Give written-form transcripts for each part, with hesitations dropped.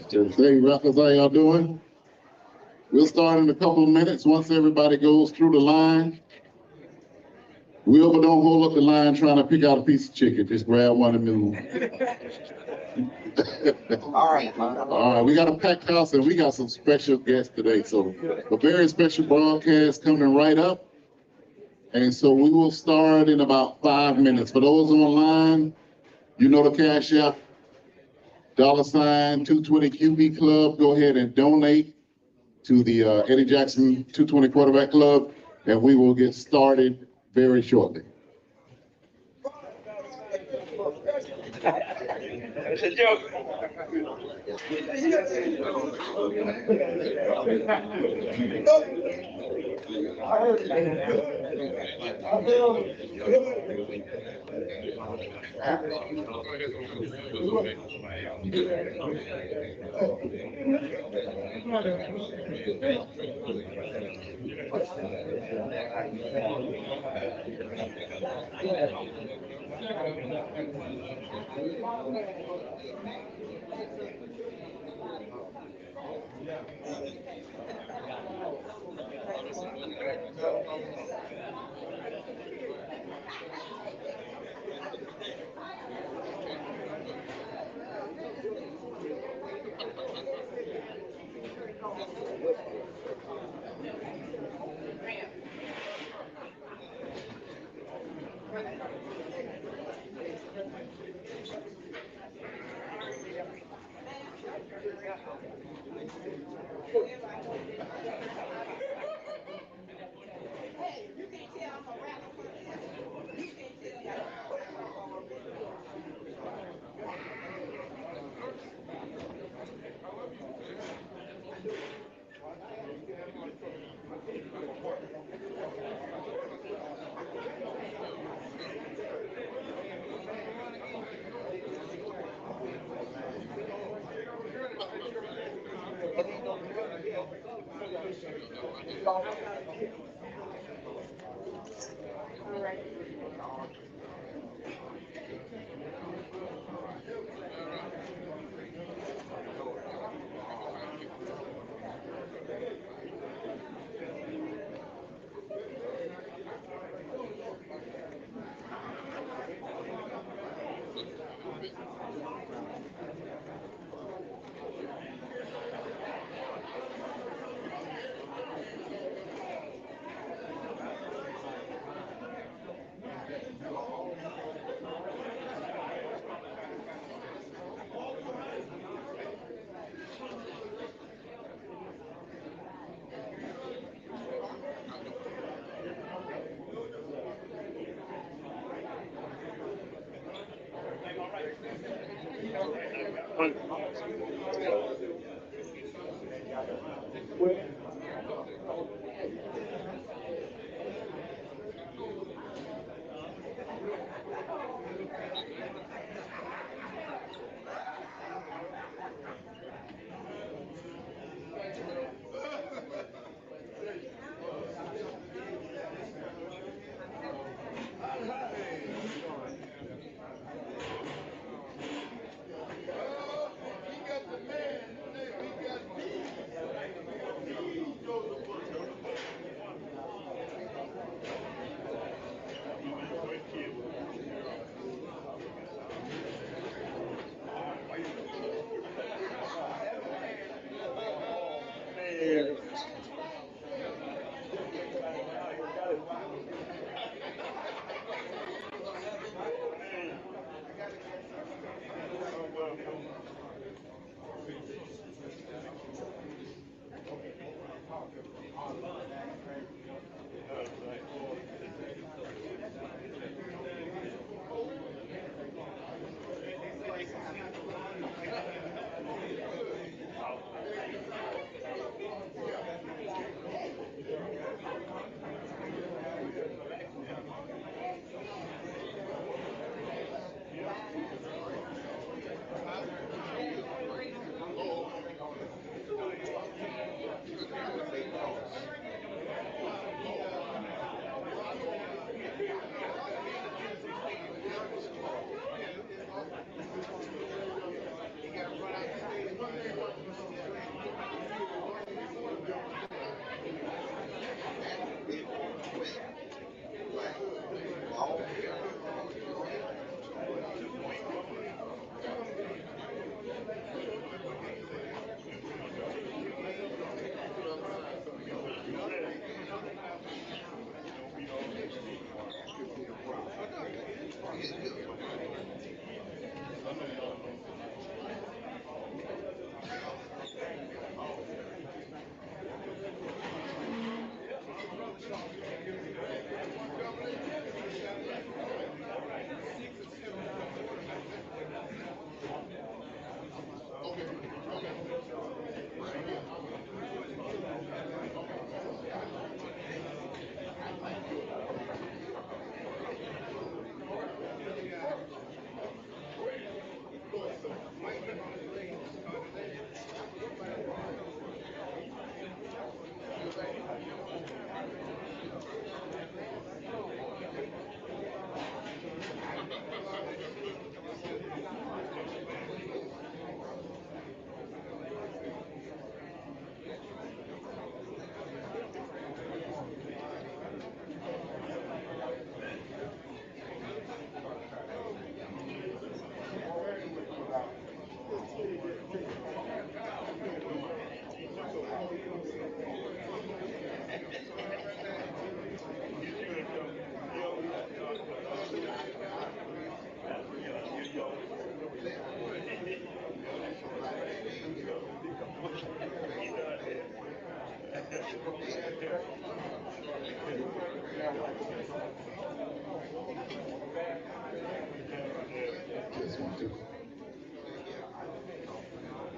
Hey, Rattles, how y'all doing? We'll start in a couple of minutes once everybody goes through the line. Wilbur, don't hold up the line trying to pick out a piece of chicken. Just grab one and move. All right, man. All right, we got a packed house and we got some special guests today. So a very special broadcast coming right up. And so we will start in about 5 minutes. For those online, you know the Cash App, $ 220 QB Club. Go ahead and donate to the Eddie Jackson 220 Quarterback Club, and we will get started very shortly. It's a joke.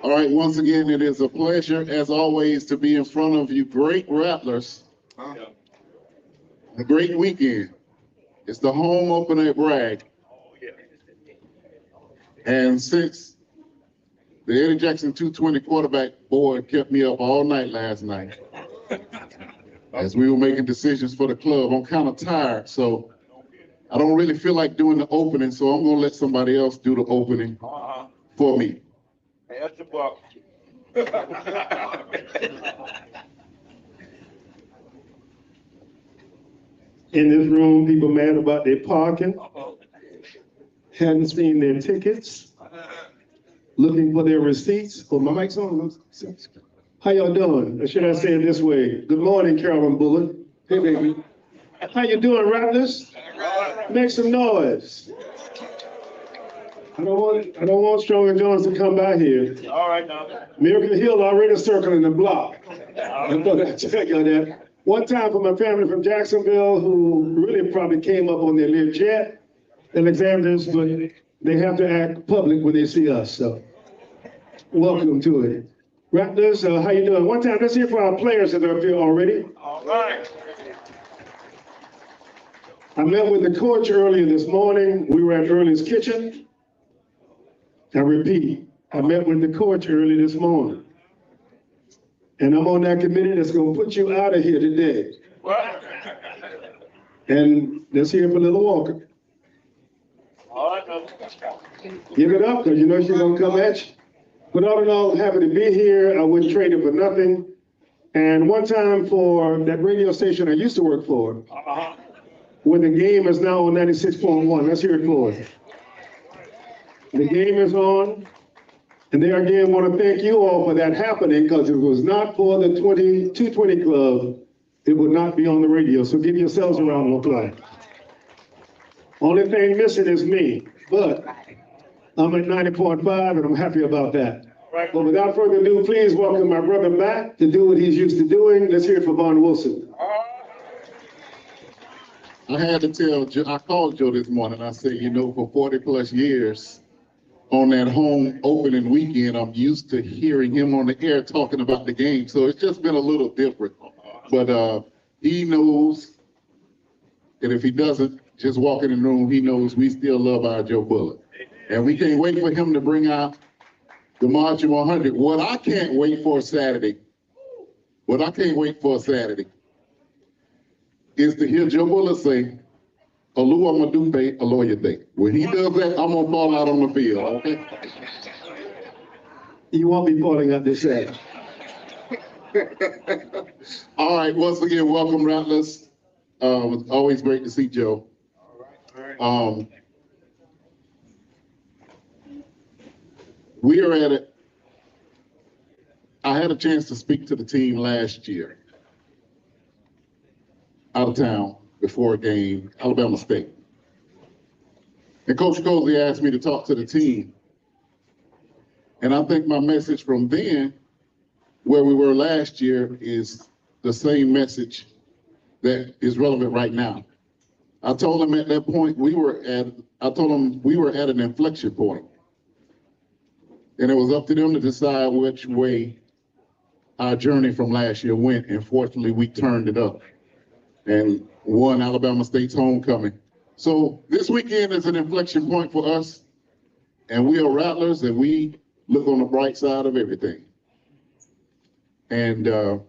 All right, once again, it is a pleasure, as always, to be in front of you great Rattlers. A great weekend. It's the home opener at Bragg. And since the Eddie Jackson 220 quarterback board kept me up all night last night, as we were making decisions for the club, I'm kind of tired, so I don't really feel like doing the opening, so I'm going to let somebody else do the opening for me. Hey, that's the buck. In this room, people mad about their parking, hadn't seen their tickets, looking for their receipts. Oh, my mic's on. How y'all doing? Or should I say it this way? Good morning, Carolyn Bullock. Hey, baby. How you doing, Rattlers? Make some noise. I don't want Stronger Jones to come by here. All right, now. Miracle Hill already circling the block. I thought I'd tell you that. One time for my family from Jacksonville, who really probably came up on their little jet, Alexanders, but they have to act public when they see us. So, welcome to it. Rattlers, how you doing? One time, let's hear for our players that are up here already. All right. I met with the coach earlier this morning. We were at Early's Kitchen. I repeat, I met with the coach early this morning. And I'm on that committee that's going to put you out of here today. What? And let's hear for Little Walker. All right, now. Give it up, because you know she's going to come at you. But all in all, happy to be here. I wouldn't trade it for nothing. And one time for that radio station I used to work for, when the game is now on 96.1, let's hear it for us. The game is on. And there again, want to thank you all for that happening, because if it was not for the 220 Club, it would not be on the radio. So give yourselves a round of applause. Only thing missing is me, but I'm at 90.5 and I'm happy about that. But without further ado, please welcome my brother back to do what he's used to doing. Let's hear it for Von Wilson. I had to tell Joe, I called Joe this morning. I said, you know, for 40 plus years, on that home opening weekend, I'm used to hearing him on the air talking about the game. So it's just been a little different. But he knows that if he doesn't just walk in the room, he knows we still love our Joe Bullock. And we can't wait for him to bring out the March of 100. What I can't wait for Saturday is to hear Joe Bullock say, Alua Madupe, Aloya Day. When he does that, I'm gonna fall out on the field, okay? You won't be falling out this Saturday. All right, once again, welcome, Rattlers. It's always great to see Joe. We are at it. I had a chance to speak to the team last year, out of town, before a game, Alabama State. And Coach Cozy asked me to talk to the team. And I think my message from then, where we were last year, is the same message that is relevant right now. I told them at that point we were at an inflection point. And it was up to them to decide which way our journey from last year went. And fortunately, we turned it up and won Alabama State's homecoming. So this weekend is an inflection point for us. And we are Rattlers, and we look on the bright side of everything. And a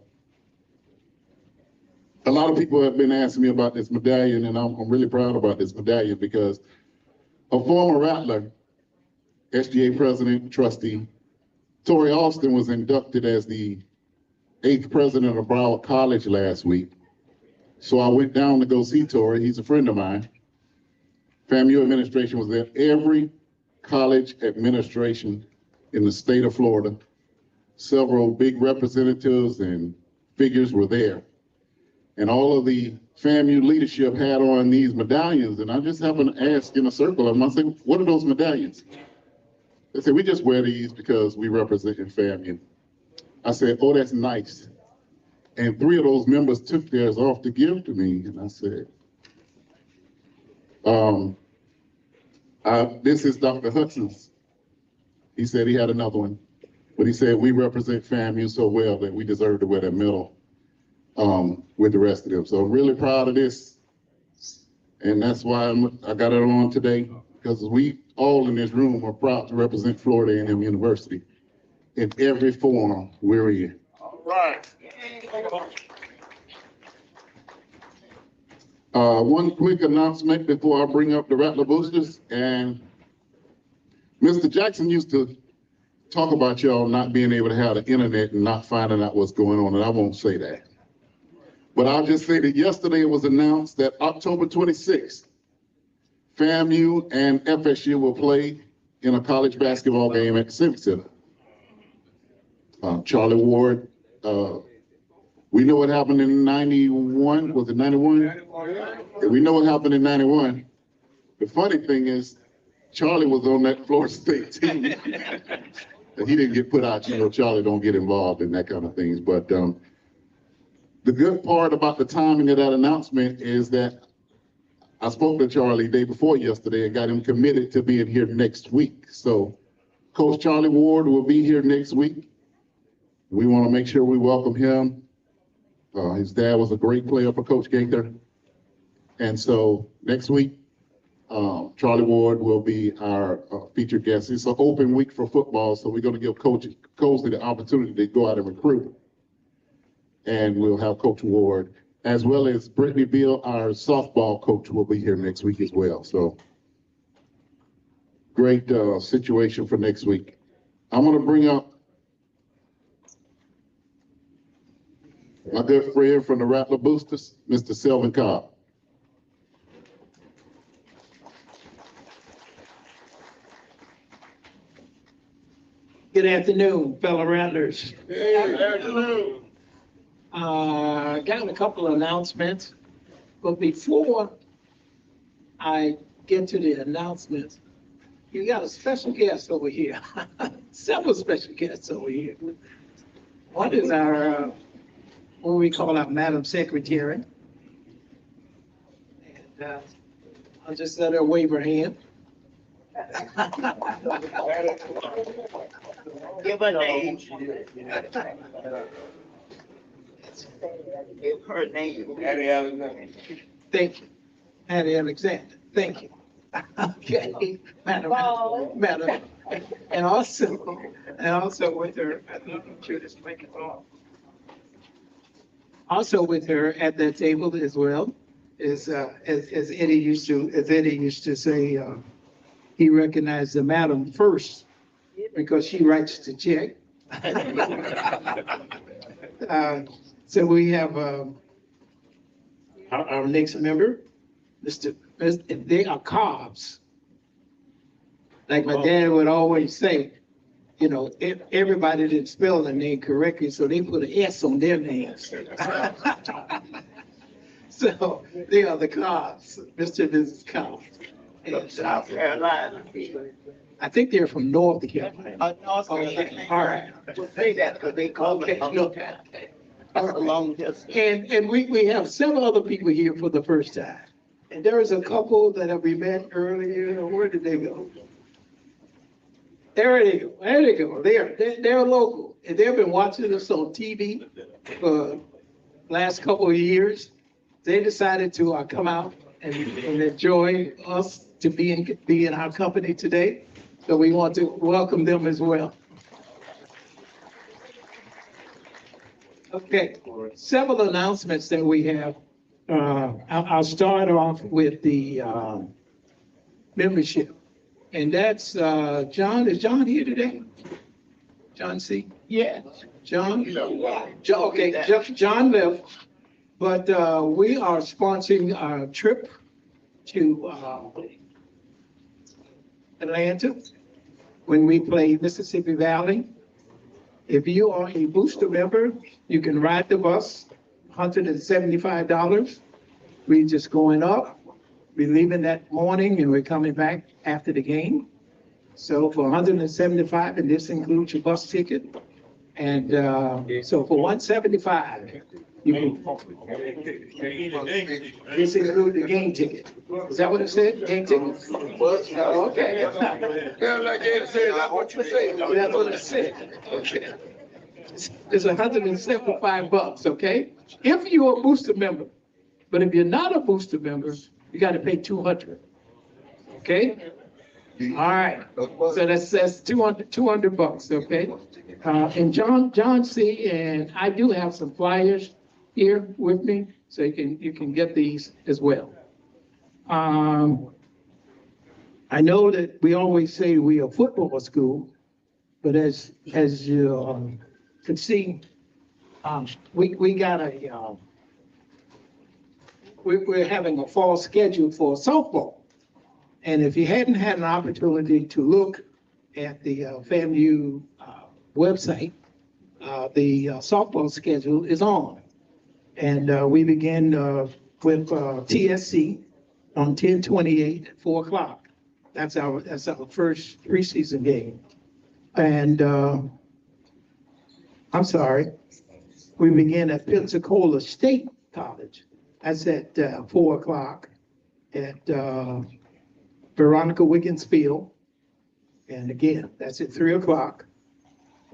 lot of people have been asking me about this medallion, and I'm really proud about this medallion because a former Rattler, SGA president, trustee, Tori Austin was inducted as the 8th president of Broward College last week. So I went down to go see Tori. He's a friend of mine. FAMU administration was there. Every college administration in the state of Florida, several big representatives and figures were there. And all of the FAMU leadership had on these medallions. And I just happened to ask in a circle of them, I said, what are those medallions? They said, we just wear these because we represent FAMU. I said, oh, that's nice. And 3 of those members took theirs off to give to me. And I said, this is Dr. Hudson's. He said he had another one. But he said, we represent FAMU so well that we deserve to wear that medal with the rest of them. So I'm really proud of this. And that's why I got it on today, because we all in this room are proud to represent Florida A&M University in every forum we're in. All right. One quick announcement before I bring up the Rattler Boosters. And Mr. Jackson used to talk about y'all not being able to have the internet and not finding out what's going on, and I won't say that. But I'll just say that yesterday it was announced that October 26th, FAMU and FSU will play in a college basketball game at the Civic Center. Charlie Ward, we know what happened in 91, was it 91? We know what happened in 91. The funny thing is, Charlie was on that Florida State team. And he didn't get put out, you know, Charlie don't get involved in that kind of things. But the good part about the timing of that announcement is that I spoke to Charlie day before yesterday and got him committed to being here next week. So Coach Charlie Ward will be here next week. We want to make sure we welcome him. His dad was a great player for Coach Gaither. And so next week, Charlie Ward will be our featured guest. It's an open week for football, so we're going to give Coach Cosley the opportunity to go out and recruit. And we'll have Coach Ward, as well as Brittany Beal, our softball coach, will be here next week as well. So great situation for next week. I'm going to bring up my good friend from the Rattler Boosters, Mr. Selvin Cobb. Good afternoon, fellow Rattlers. Good afternoon. Got a couple of announcements, but before I get to the announcements, you got a special guest over here. Several special guests over here. One is our, what we call our Madam Secretary. And I'll just let her wave her hand. Give her name. Give her name. Daddy Alexander. Thank you. Hattie Alexander, thank you. Okay, Madam, and also with her, I'm sure this mic is on. Also with her at that table as well is, as Eddie used to say, he recognized the madam first because she writes the check. So we have our next member, they are Cobbs. Like my dad would always say, you know, everybody didn't spell the name correctly, so they put an S on their names. So they are the Cobbs, Mr. and Mrs. Cobbs. From South Carolina. I think they're from North Carolina. North Carolina. All right. We'll say that because they call me a long distance. And we have several other people here for the first time. And there is a couple that we met earlier. Where did they go? There they go. There they go. They're local. And they've been watching us on TV for last couple of years. They decided to come out and enjoy us to be in our company today. So we want to welcome them as well. Okay, several announcements that we have. I'll start off with the membership. And that's John. Is John here today? John C? Yes. John? Okay, John left. But we are sponsoring a trip to Atlanta when we play Mississippi Valley. If you are a booster member, you can ride the bus, $175. We're just going up. We're leaving that morning and we're coming back after the game. So for $175, and this includes your bus ticket. And so for $175, You can, this includes the game ticket. Is that what it said? Game ticket? Okay. Yeah, like Ed said, that's what you say. That's what it said. Okay. It's $175, okay? If you're a booster member, but if you're not a booster member, you gotta pay 200. Okay? All right, so that's 200 bucks, okay? And John C., and I do have some flyers here with me, so you can get these as well. I know that we always say we are a football school, but as you can see, we got we're having a fall schedule for softball. And if you hadn't had an opportunity to look at the FAMU website, the softball schedule is on. And we begin with TSC on 10/28 at 4 o'clock. That's our first preseason game. And I'm sorry, we begin at Pensacola State College. That's at 4 o'clock at Veronica Wiggins Field. And again, that's at 3 o'clock.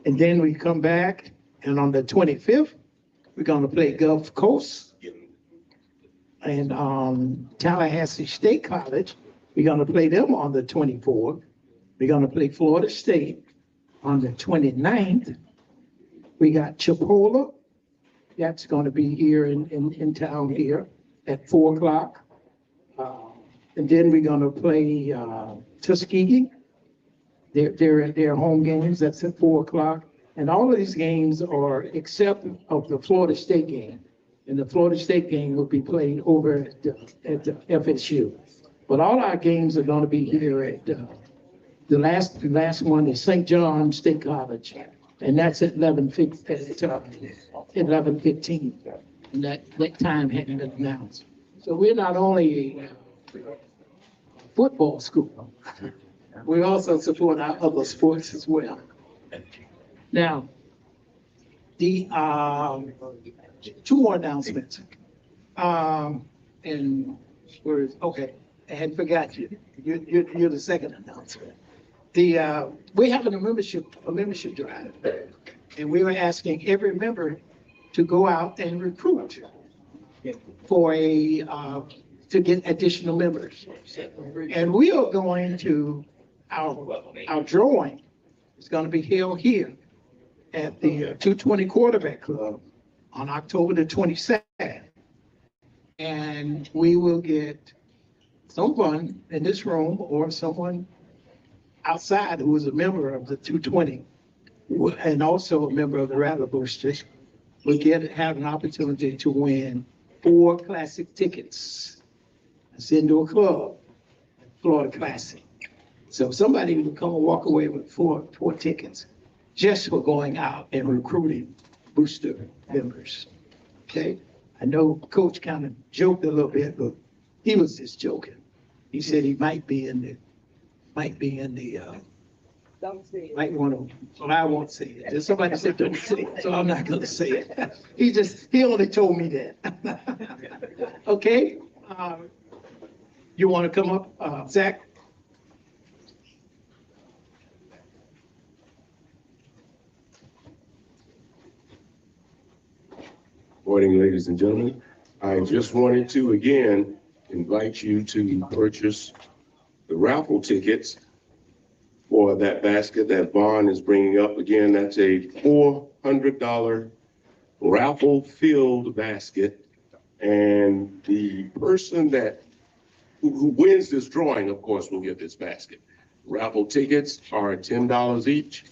And then we come back, and on the 25th, we're going to play Gulf Coast. And Tallahassee State College, we're going to play them on the 24th. We're going to play Florida State on the 29th. We got Chipola. That's going to be here in town here at 4 o'clock. And then we're going to play Tuskegee. Their home games, that's at 4 o'clock. And all of these games are except of the Florida State game. And the Florida State game will be played over at the FSU. But all our games are going to be here at the last one is St. John State College. And that's at 11:15. And that time hadn't been announced. So we're not only a football school, we also support our other sports as well. Now, the two more announcements. And okay, I had forgot you. You're the second announcement. We're having a membership drive, and we were asking every member to go out and recruit for to get additional members. And we are going to, our drawing is going to be held here at the 220 Quarterback Club on October the 22nd. And we will get someone in this room or someone outside who is a member of the 220 and also a member of the Rattler Boosters will have an opportunity to win 4 classic tickets. It's indoor club, Florida Classic. So somebody will come and walk away with four tickets just for going out and recruiting booster members. Okay? I know Coach kind of joked a little bit, but he was just joking. He said he might be in the might want to, well, I won't say it. There's somebody said don't say it, so I'm not going to say it. He only told me that. Okay? You want to come up, Zach? Morning, ladies and gentlemen. I just wanted to, again, invite you to purchase the raffle tickets for that basket that Vaughn is bringing up. Again, that's a $400 raffle-filled basket. And the person who wins this drawing, of course, will get this basket. Raffle tickets are $10 each.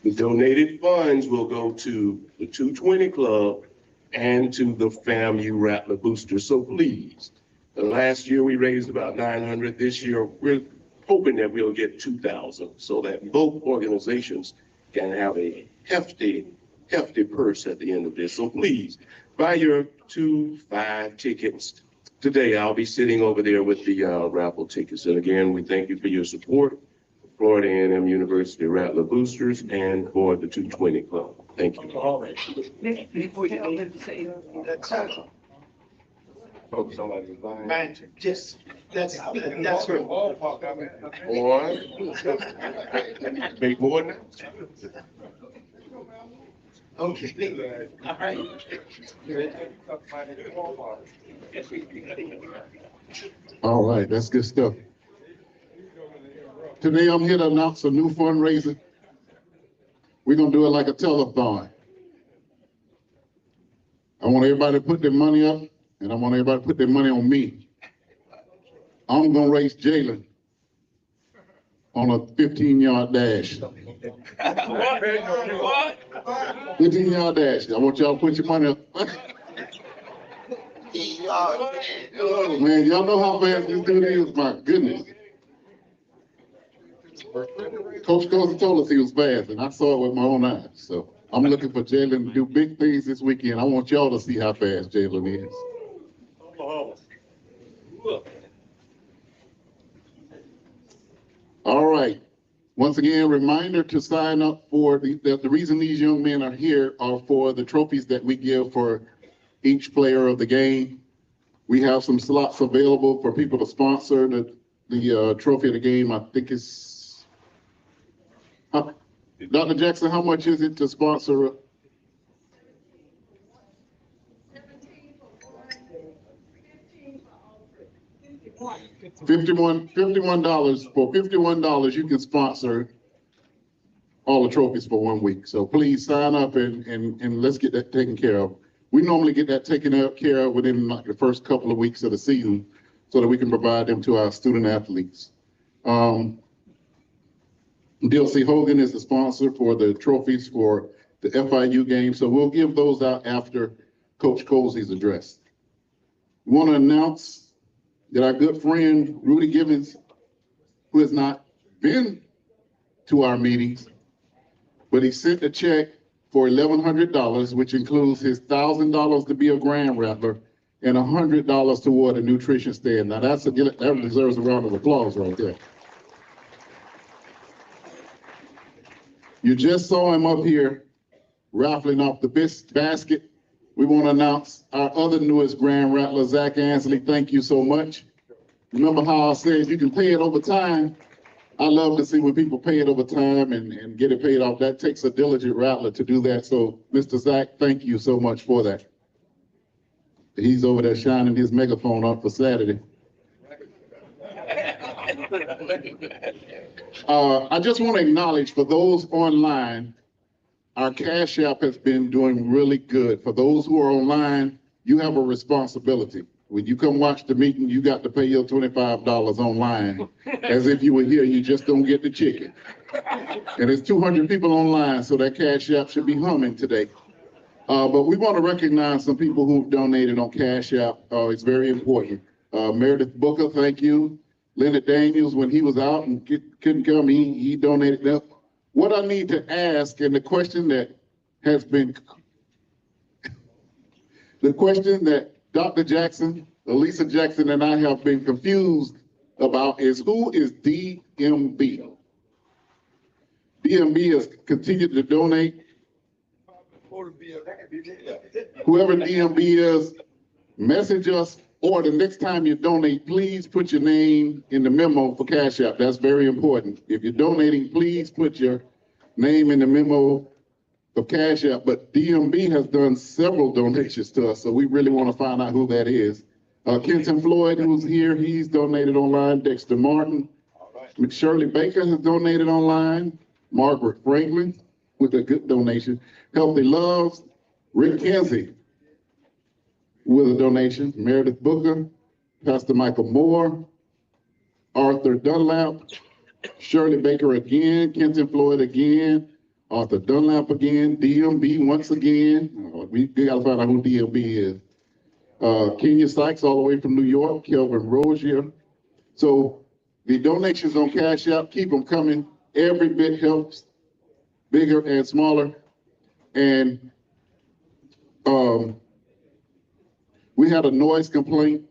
The donated funds will go to the 220 Club and to the FAMU Rattler Boosters. So please, last year we raised about $900. This year we're hoping that we'll get 2,000 so that both organizations can have a hefty purse at the end of this. So please buy your 2-5 tickets. Today I'll be sitting over there with the raffle tickets. And again, we thank you for your support, Florida A&M University Rattler Boosters and for the 220 Club. Thank you. Man, just, that's her. Boy. Big boy now. Okay, all right. All right, that's good stuff. Today I'm here to announce a new fundraiser. We're gonna do it like a telethon. I want everybody to put their money up, and I want everybody to put their money on me. I'm gonna race Jalen on a 15-yard dash. What? 15-yard dash. I want y'all to put your money up. Oh, man, y'all know how fast this dude is. My goodness. Coach Cozy told us he was fast, and I saw it with my own eyes. So I'm looking for Jalen to do big things this weekend. I want y'all to see how fast Jalen is. All right. Once again, reminder to sign up for the reason these young men are here are for the trophies that we give for each player of the game. We have some slots available for people to sponsor the trophy of the game. I think it's, Dr. Jackson, how much is it to sponsor? $51. For $51, you can sponsor all the trophies for 1 week. So please sign up and let's get that taken care of. We normally get that taken care of within like the first couple of weeks of the season so that we can provide them to our student athletes. DLC Hogan is the sponsor for the trophies for the FIU game. So we'll give those out after Coach Cozy's address. We want to announce that our good friend Rudy Gibbons, who has not been to our meetings, but he sent a check for $1,100, which includes his $1,000 to be a Grand Rattler and $100 toward a nutrition stand. Now that deserves a round of applause right there. You just saw him up here raffling off the basket. We want to announce our other newest Grand Rattler, Zach Ansley. Thank you so much. Remember how I said you can pay it over time? I love to see when people pay it over time and get it paid off. That takes a diligent rattler to do that. So, Mr. Zach, thank you so much for that. He's over there shining his megaphone up for Saturday. I just want to acknowledge for those online, our Cash App has been doing really good. For those who are online, you have a responsibility. When you come watch the meeting, you got to pay your $25 online. As if you were here, you just don't get the chicken. And there's 200 people online, so that Cash App should be humming today. But we want to recognize some people who've donated on Cash App. It's very important. Meredith Booker, thank you. Leonard Daniels, when he was out and couldn't come, he donated that. What I need to ask, and the question that Dr. Jackson, Elisa Jackson, and I have been confused about is who is DMB? DMB has continued to donate. Whoever DMB is, message us, or the next time you donate, please put your name in the memo for Cash App. That's very important. If you're donating, please put your name in the memo for Cash App. But DMB has done several donations to us, so we really want to find out who that is. Kenton Floyd, who's here, he's donated online. Dexter Martin. Shirley Baker has donated online. Margaret Franklin with a good donation. Healthy Loves. Rick Kenzie with a donation. Meredith Booker. Pastor Michael Moore. Arthur Dunlap. Shirley Baker again. Kenton Floyd again. Arthur Dunlap again. DMB once again. We got to find out who DMB is. Kenya Sykes all the way from New York. Kelvin Rozier. So the donations on Cash App, keep them coming. Every bit helps, bigger and smaller. And we had a noise complaint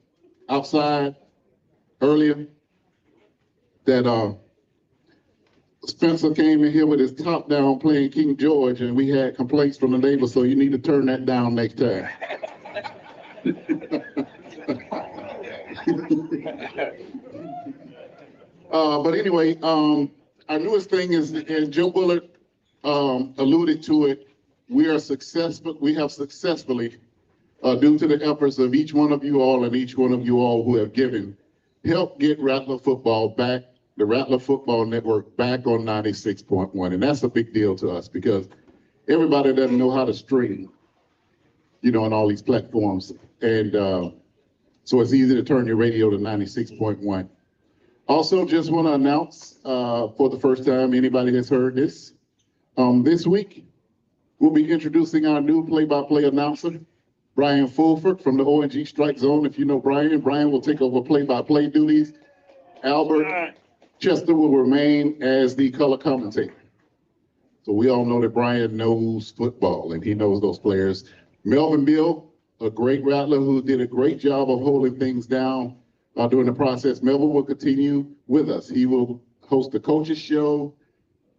outside earlier that Spencer came in here with his top down playing King George, and we had complaints from the neighbors, so you need to turn that down next time. But anyway, our newest thing is, and Joe Bullard alluded to it, we have successfully, due to the efforts of each one of you all and each one of you all who have given, helped get Rattler football back, the Rattler Football Network back on 96.1. And that's a big deal to us because everybody doesn't know how to stream, you know, on all these platforms. And so it's easy to turn your radio to 96.1. Also, just want to announce for the first time, anybody has heard this, this week, we'll be introducing our new play-by-play announcer, Brian Fulford from the ONG Strike Zone. If you know Brian will take over play-by-play duties. Albert Chester will remain as the color commentator. So we all know that Brian knows football and he knows those players. Melvin Bill, a great Rattler who did a great job of holding things down during the process. Melvin will continue with us. He will host the coaches show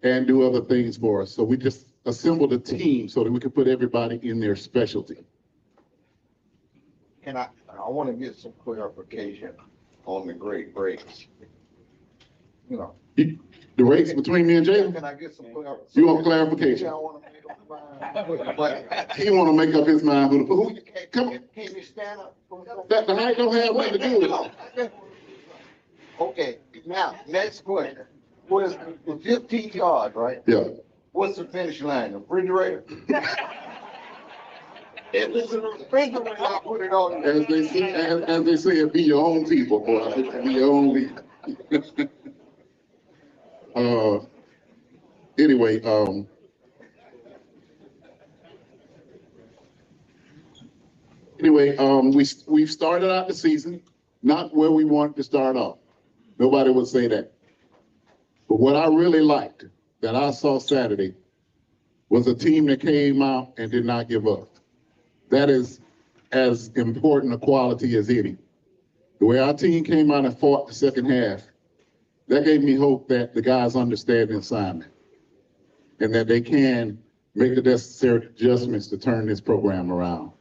and do other things for us. So we just assembled a team so that we could put everybody in their specialty. And I want to get some clarification on the great breaks. You know. The race between me and Jay? Can I get some clarification? You want clarification? Yeah, I want to make up my mind. But He want to make up his mind. Who come on. can you stand up? That the height don't have nothing to do with it. Okay, now, next question. What is the 15 yards, right? Yeah. What's the finish line? The refrigerator? If it's a refrigerator, I'll put it on. As they say, it be your own people, boy. It be your own people. Anyway, we've started out the season not where we wanted to start off. Nobody would say that. But what I really liked that I saw Saturday was a team that came out and did not give up. That is as important a quality as any. The way our team came out and fought the second half, that gave me hope that the guys understand the assignment and that they can make the necessary adjustments to turn this program around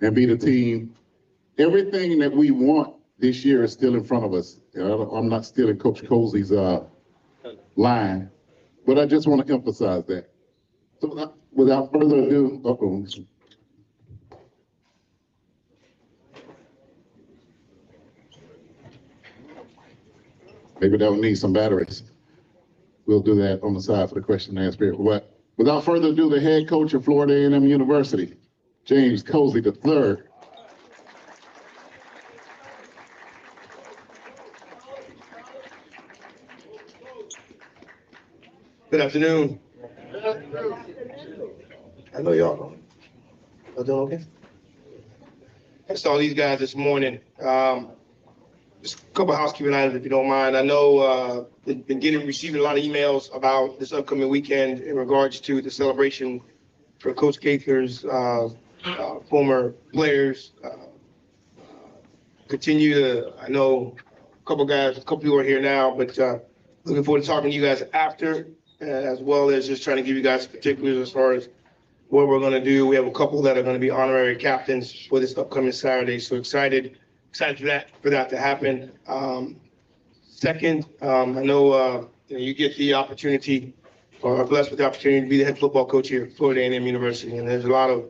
and be the team. Everything that we want this year is still in front of us. I'm not stealing Coach Cozy's line, but I just want to emphasize that. So without further ado, maybe they'll need some batteries. We'll do that on the side for the question and answer period. But without further ado, the head coach of Florida A&M University, James Cozy III. Good afternoon. I know y'all doing. Y'all doing okay? I saw these guys this morning. Just a couple of housekeeping items, if you don't mind. I know been receiving a lot of emails about this upcoming weekend in regards to the celebration for Coach Gaither's former players. I know a couple people are here now, but looking forward to talking to you guys after, as well as just trying to give you guys particulars as far as what we're going to do. We have a couple that are going to be honorary captains for this upcoming Saturday, so excited for that to happen. Second, I know you get the opportunity, or are blessed with the opportunity to be the head football coach here at Florida A&M University, and there's a lot of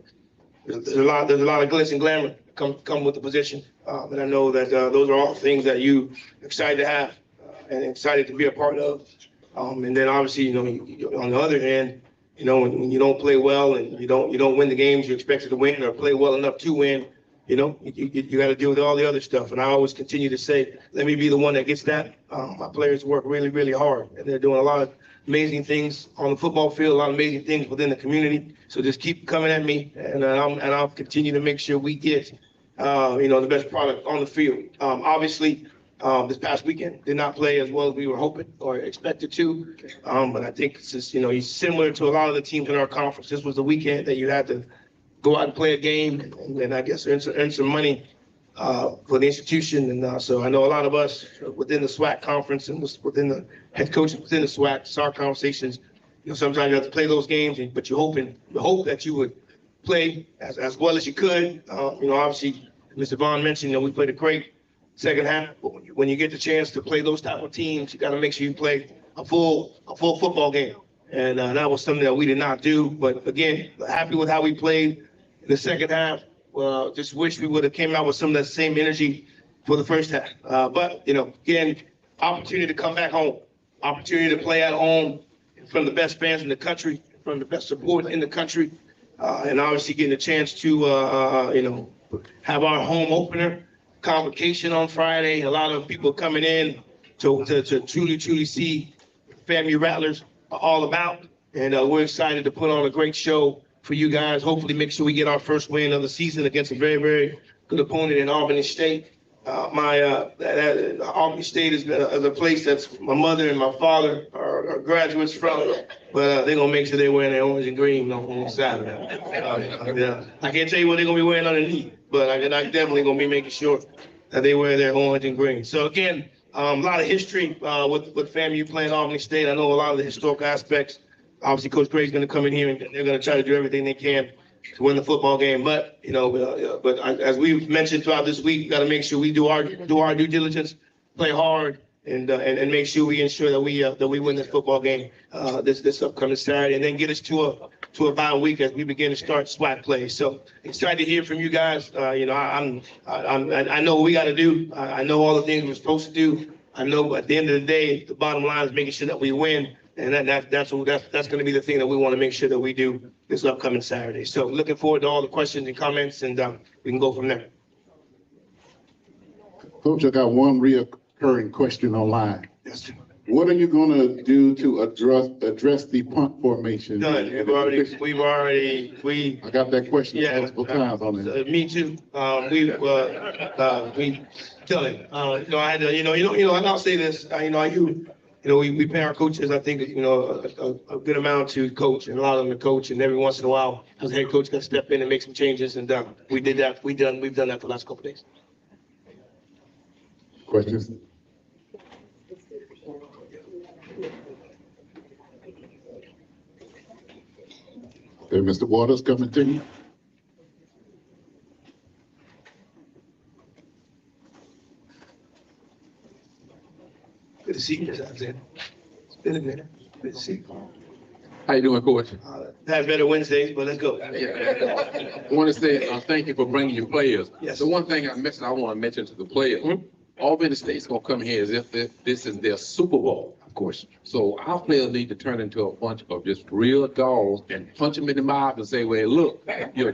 glitz and glamour come with the position, and I know that those are all things that you excited to have and excited to be a part of. And then obviously, on the other hand, when you don't play well and you don't win the games you expected to win or play well enough to win, you got to deal with all the other stuff. And I always continue to say, let me be the one that gets that. My players work really, really hard, and they're doing a lot of amazing things on the football field, a lot of amazing things within the community. So just keep coming at me, and I'll continue to make sure we get, the best product on the field. Obviously, this past weekend did not play as well as we were hoping or expected to, but I think it's just, he's similar to a lot of the teams in our conference. This was the weekend that you had to go out and play a game and I guess earn some money for the institution. And so I know a lot of us within the SWAC conference and within the head coaches within the SWAC, SAR conversations, sometimes you have to play those games, but you hope that you would play as well as you could. Obviously, Mr. Vaughn mentioned, we played a great second half, but when you get the chance to play those type of teams, you got to make sure you play a full football game. And that was something that we did not do. But again, happy with how we played in the second half. Just wish we would have came out with some of that same energy for the first half. But again, opportunity to come back home, opportunity to play at home in front of the best fans in the country, in front of the best support in the country, and obviously getting a chance to have our home opener convocation on Friday. A lot of people coming in to truly see FAMU Rattlers are all about, and we're excited to put on a great show for you guys. Hopefully make sure we get our first win of the season against a very, very good opponent in Albany State. Albany State is a place that's my mother and my father are graduates from, but they're gonna make sure they're wearing their orange and green on Saturday. I can't tell you what they're gonna be wearing underneath, but I definitely gonna be making sure that they wear their orange and green. So again, a lot of history with FAMU playing Albany State. I know a lot of the historical aspects. Obviously, Coach Gray's going to come in here and they're going to try to do everything they can to win the football game. But as we've mentioned throughout this week, we got to make sure we do our due diligence, play hard, and make sure we ensure that we win this football game this upcoming Saturday, and then get us to a bye week as we begin to start SWAT play. So excited to hear from you guys. I know what we got to do. I know all the things we're supposed to do. I know at the end of the day, the bottom line is making sure that we win. And that's going to be the thing that we want to make sure that we do this upcoming Saturday. So looking forward to all the questions and comments, and we can go from there. Coach, I got one reoccurring question online. Yes, sir. What are you going to do to address the punt formation? Done. I got that question multiple times on it. Me too. We done. I had to, and I'll say this. We pay our coaches, I think, a good amount to coach, and a lot of them to coach, and every once in a while, as a head coach, got to step in and make some changes, and we did that. We've done that for the last couple of days. Questions? Okay, Mr. Waters, coming to you. Good to see you, Mr. Alexander. It's been a minute. Good to see you. How you doing, Coach? Had better Wednesdays, but let's go. I want to say thank you for bringing your players. Yes. The one thing I want to mention to the players, Albany State's going to come here as if this is their Super Bowl. Of course. So our players need to turn into a bunch of just real dogs and punch them in the mouth and say, well, look,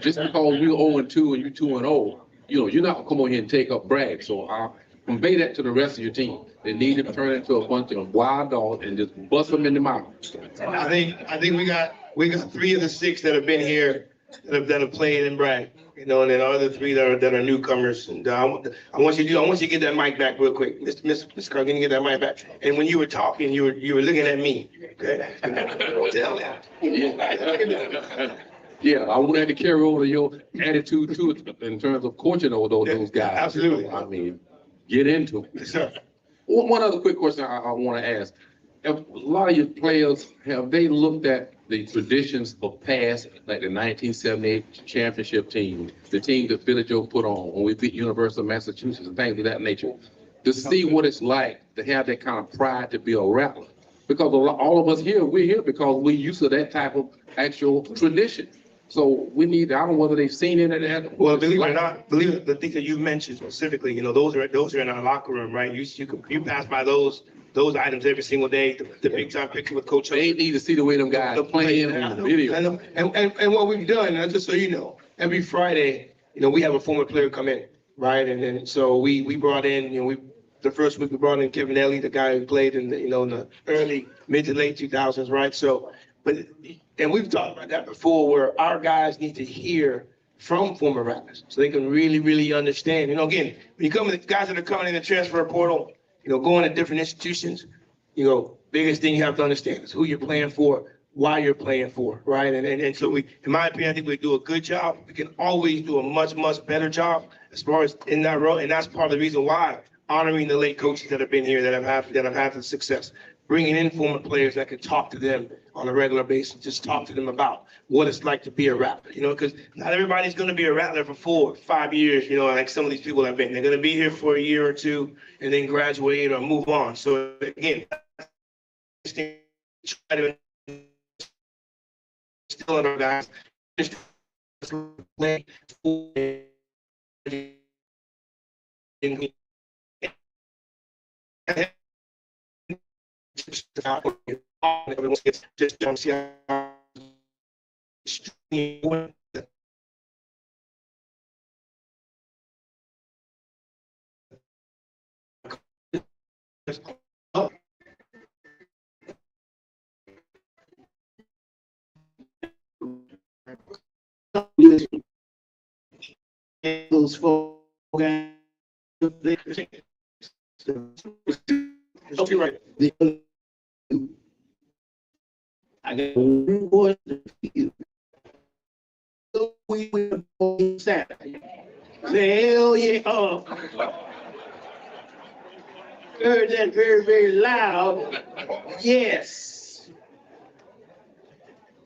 just because we're 0-2 and you're 2-0, you're not going to come over here and take up brag. So I'll convey that to the rest of your team. They need to turn into a bunch of wild dogs and just bust them in the mouth. I think we got 3 of the 6 that have been here that have played in brag, and then the other 3 that are newcomers. And I want you to get that mic back real quick, Mr. Carr. Can you get that mic back? And when you were talking, you were looking at me. Okay, tell that. Yeah, I want to carry over your attitude to it in terms of coaching over those guys. Absolutely. I mean, get into it. Yes, sir. One other quick question I want to ask. A lot of your players, have they looked at the traditions of past, like the 1978 championship team, the team that Billy Joe put on when we beat University of Massachusetts and things of that nature, to see what it's like to have that kind of pride to be a Rattler? Because all of us here, we're here because we're used to that type of actual tradition. So we need, I don't know whether they've seen it or that. Well, believe it or not, the things that you mentioned specifically, those are in our locker room, right? You pass by those items every single day. The big time picture with Coach. They need to see the way them guys playing on the video. And what we've done, just so you know, every Friday, we have a former player come in, right? And then so we brought in, the first week we brought in Kevin Ellie, the guy who played in the early, mid to late 2000s, right? So, and we've talked about that before, where our guys need to hear from former Rattlers so they can really, really understand. Again, when you come with guys that are coming in the transfer portal, going to different institutions, biggest thing you have to understand is who you're playing for, why you're playing for, right? And so we, in my opinion, I think we do a good job. We can always do a much, much better job as far as in that role. And that's part of the reason why honoring the late coaches that have been here, that have had the success, bringing in former players that can talk to them on a regular basis, just talk to them about what it's like to be a Rattler, you know, because not everybody's going to be a Rattler for 4 or 5 years, you know, like some of these people have been. They're going to be here for a year or two and then graduate or move on. So again, try to instill in our guys. Just don't see how Those four guys. Okay, right. I got one voice for you. So we went on Saturday. Say, hell yeah. Heard that very, very loud. Yes.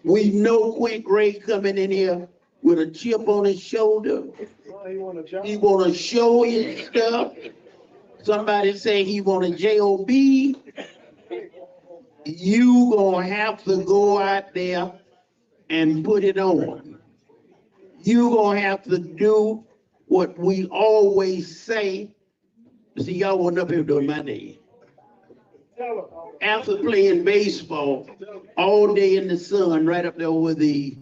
We know Quick Ray coming in here with a chip on his shoulder. He wanna show his stuff. Somebody say he want a job. You gonna have to go out there and put it on. You gonna have to do what we always say. See, y'all wasn't up here doing my name. After playing baseball all day in the sun, right up there with the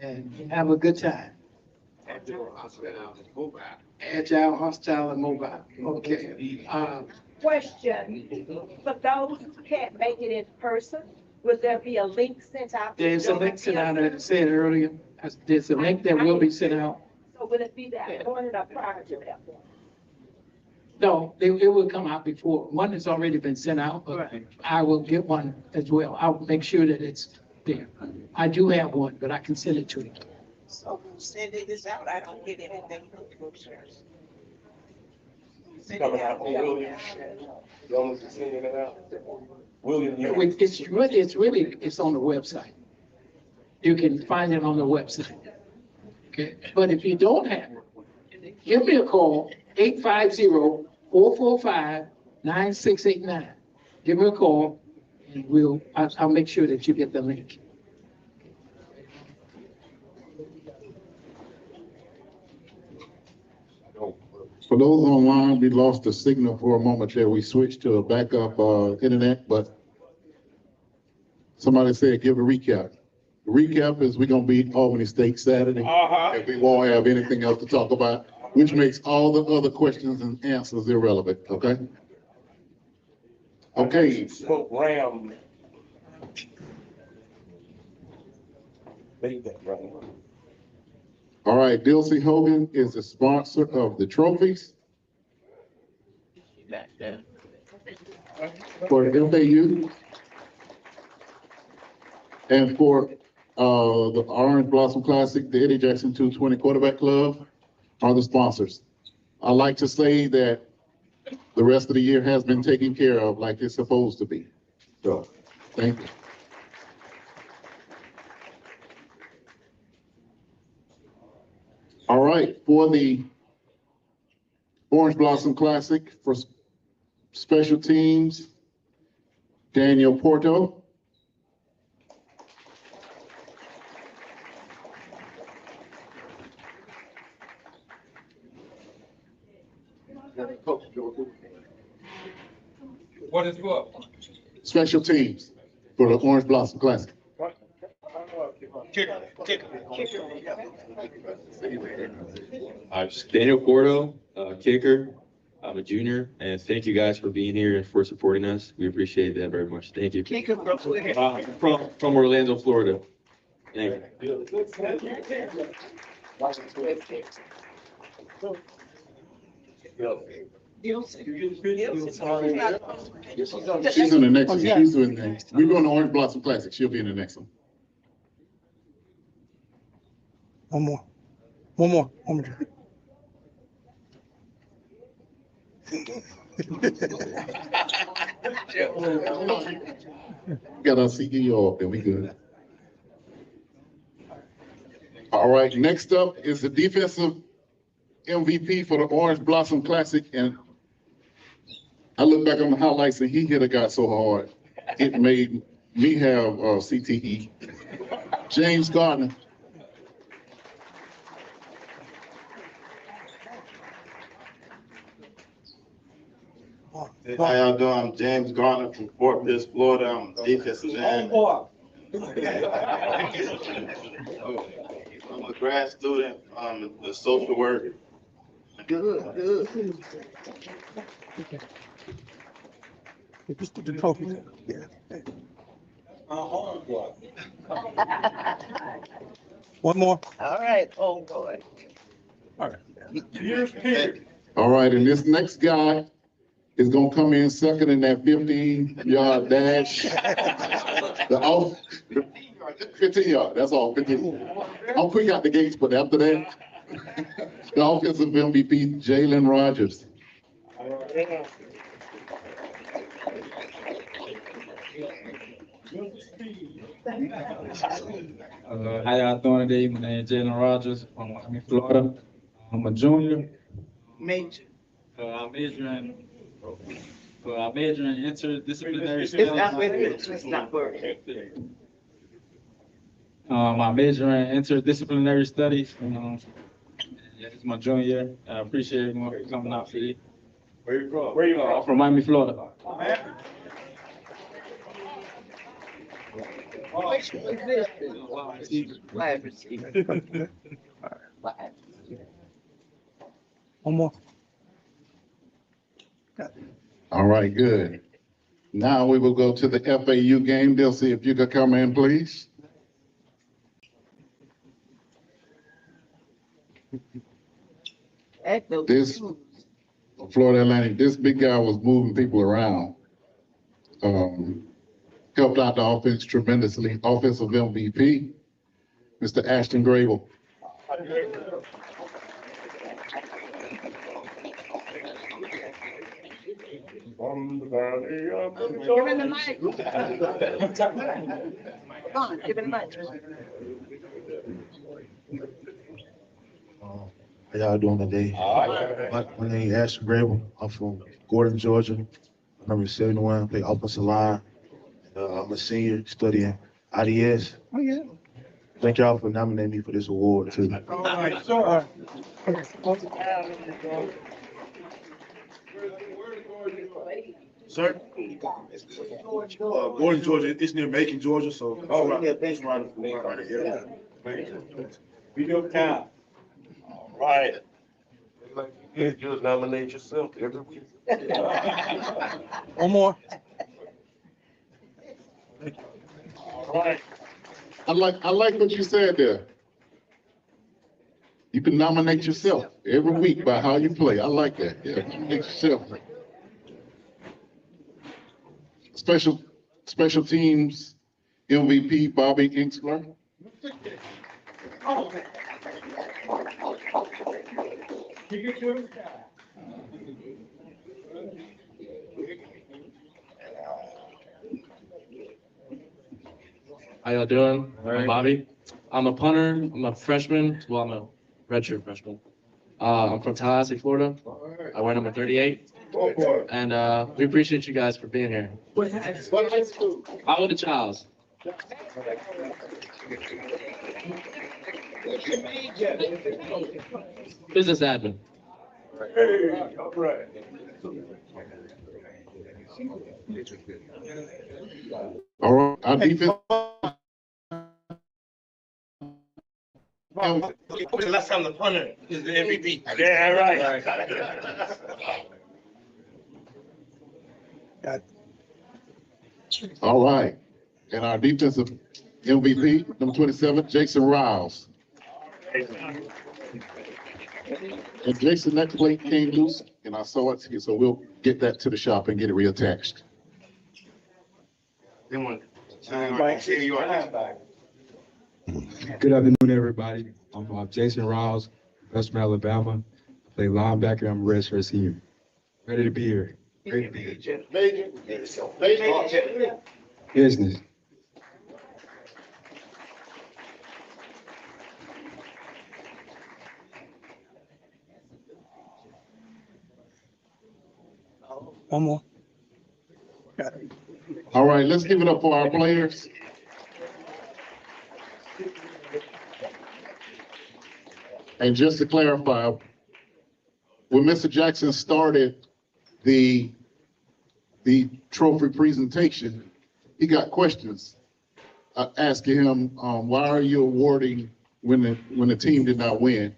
and have a good time. Agile, hostile, and mobile. Okay. Question, for those who can't make it in person, will there be a link sent out? There's a link sent out, as I said earlier. There's a link that will be sent out. So will it be that morning or prior to that? No, it will come out before. One has already been sent out, but I will get one as well. I'll make sure that it's there. I do have one, but I can send it to you. So sending this out, I don't get anything from the brochures. Coming out on William. William's sending it out. William. It's on the website. You can find it on the website. Okay, but if you don't have it, give me a call, 850-445-9689. Give me a call and I'll make sure that you get the link. For those online, we lost the signal for a moment there. We switched to a backup internet, but somebody said give a recap. The recap is we're gonna beat Albany State Saturday. And we won't have anything else to talk about, which makes all the other questions and answers irrelevant, okay? Okay. Program. Make that right. All right, Dilsey Hogan is the sponsor of the trophies for the FAU. And for the Orange Blossom Classic, the Eddie Jackson 220 Quarterback Club are the sponsors. I'd like to say that the rest of the year has been taken care of like it's supposed to be. So, thank you. All right, for the Orange Blossom Classic, for special teams, Daniel Porto. What is what? Special teams for the Orange Blossom Classic. I'm Daniel Porto, kicker. I'm a junior, and thank you guys for being here and for supporting us. We appreciate that very much. Thank you. Kicker From Orlando, Florida. Thank you. She's in the next one. She's doing the next. We're doing the Orange Blossom Classic. She'll be in the next one. One more. One more. One more. Got our CEO off there. We good. All right. Next up is the defensive MVP for the Orange Blossom Classic. And I look back on the highlights and he hit a guy so hard, it made me have CTE. James Gardner. Hey, how y'all doing? I'm James Gardner from Fort Pierce, Florida. I'm defensive end. I'm a grad student, the social work. Good, good. Just put the trophy. Yeah. One more. All right, oh boy. All right. All right, and this next guy is gonna come in second in that 15-yard dash. The off, 15 yard, that's all, 15. I'm quick out the gates, but after that, the offensive MVP, Jalen Rogers. How y'all doing today? My name is Jalen Rogers from Miami, Florida. I'm a junior. Major. I'm majoring in interdisciplinary It's studies. not with it, it's not working. I'm majoring in interdisciplinary studies. Yeah, it's my junior year. I appreciate everyone for coming out today. Where you from? Where you from? I'm from Miami, Florida. One more. All right, good. Now we will go to the FAU game. They'll see if you could come in, please. This Florida Atlantic, this big guy was moving people around. Helped out the offense tremendously. Offensive MVP, Mr. Ashton Grable. From the valley of the Give him the mic. Come on, give him the mic. How y'all doing today? My name is Ashton Grable. I'm from Gordon, Georgia. Number 71, play offensive line. I'm a senior studying IDS. Oh, yeah. Thank y'all for nominating me for this award too. All right, sure. Sir? Gordon, Georgia. It's near Macon, Georgia, so. Oh, right. Thanks, Ron. We don't count. All right. You just nominate yourself every week. One more. All right. I like what you said there. You can nominate yourself every week by how you play. I like that. Yeah, nominate yourself. Special teams MVP Bobby Inksler. How y'all doing? I'm Bobby. I'm a punter. I'm a freshman. Well, I'm a redshirt freshman. I'm from Tallahassee, Florida. I wear number 38. And we appreciate you guys for being here. What high school? I went to Childs. Business admin. Hey, all right. All right, our defense. The last time the punter is the MVP. Yeah, right. All right, and our defensive MVP, number 27, Jason Riles. And Jason, that plate came loose, and I saw it, so we'll get that to the shop and get it reattached. They want. Good afternoon, everybody. I'm Jason Riles, West from Alabama. I play linebacker. I'm a redshirt senior. Ready to be here. Business. One more. All right, let's give it up for our players. And just to clarify, when Mr. Jackson started the trophy presentation, he got questions asking him, why are you awarding when the team did not win?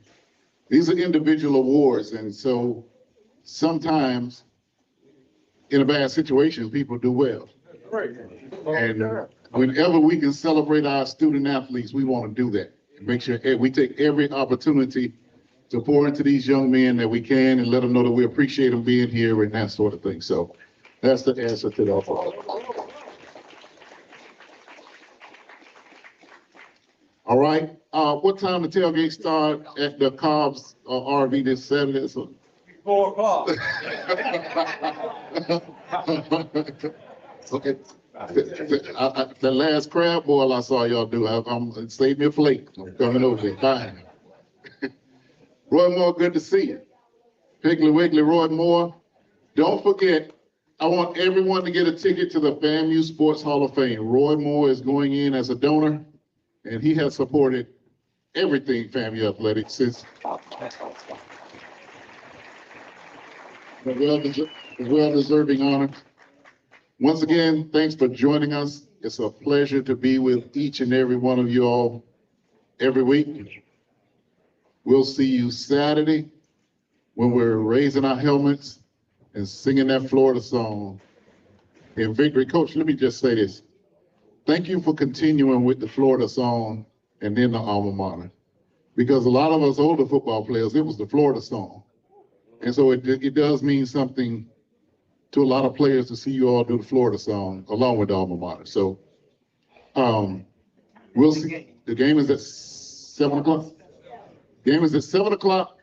These are individual awards, and so sometimes in a bad situation, people do well. And whenever we can celebrate our student athletes, we want to do that. Make sure we take every opportunity to pour into these young men that we can and let them know that we appreciate them being here and that sort of thing. So that's the answer to that. All right. What time the tailgate start at the Cobb's RV this Saturday? 4 o'clock. Okay. The last crab boil I saw y'all do, save me a plate. I'm coming over there. Fine. Roy Moore, good to see you. Piggly Wiggly, Roy Moore. Don't forget, I want everyone to get a ticket to the FAMU Sports Hall of Fame. Roy Moore is going in as a donor, and he has supported everything FAMU Athletics since. A well-deserving honor. Once again, thanks for joining us It's a pleasure to be with each and every one of you all every week. We'll see you Saturday when we're raising our helmets and singing that Florida song in victory. Coach, let me just say this. Thank you for continuing with the Florida song and then the alma mater. Because a lot of us older football players, it was the Florida song. And so it does mean something to a lot of players to see you all do the Florida song along with the alma mater. So we'll see. The game is at 7 o'clock. Game is at 7 o'clock.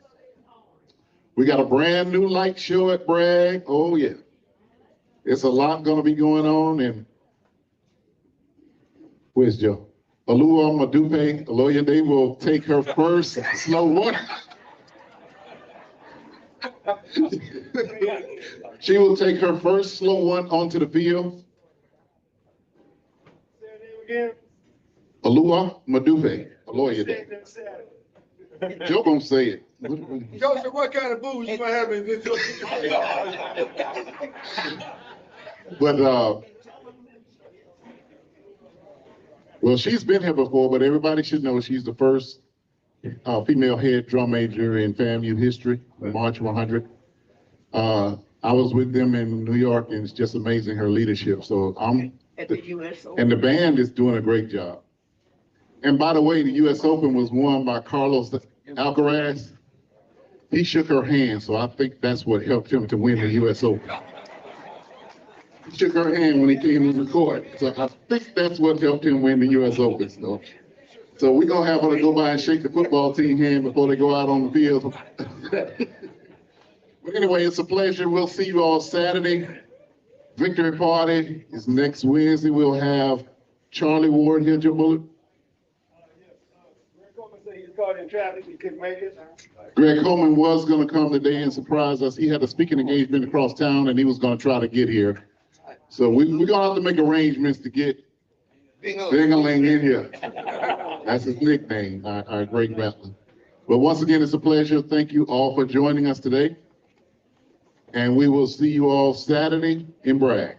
We got a brand new light show at Bragg. Oh yeah. It's a lot gonna be going on. And where's Joe? Alua Madupe, Aloya Day will take her first slow one. She will take her first slow one onto the field. Alua Madupe, Aloya Day. Joe gonna say it. Joseph, what kind of booze you gonna have in this? But well, she's been here before, but everybody should know she's the first female head drum major in FAMU history, March 100. I was with them in New York, and it's just amazing her leadership. So At the US Open. and the band is doing a great job. And by the way, the U.S. Open was won by Carlos Alcaraz. He shook her hand, so I think that's what helped him to win the U.S. Open. He shook her hand when he came to the court, so I think that's what helped him win the U.S. Open. So we're gonna have her to go by and shake the football team hand before they go out on the field. But anyway, it's a pleasure. We'll see you all Saturday. Victory party is next Wednesday. We'll have Charlie Ward here, Joe Bullock. Greg Coleman was going to come today and surprise us. He had a speaking engagement across town, and he was going to try to get here. So we're going to have to make arrangements to get Bingaling in here. That's his nickname, our great Rattler. But once again, it's a pleasure. Thank you all for joining us today. And we will see you all Saturday in Bragg.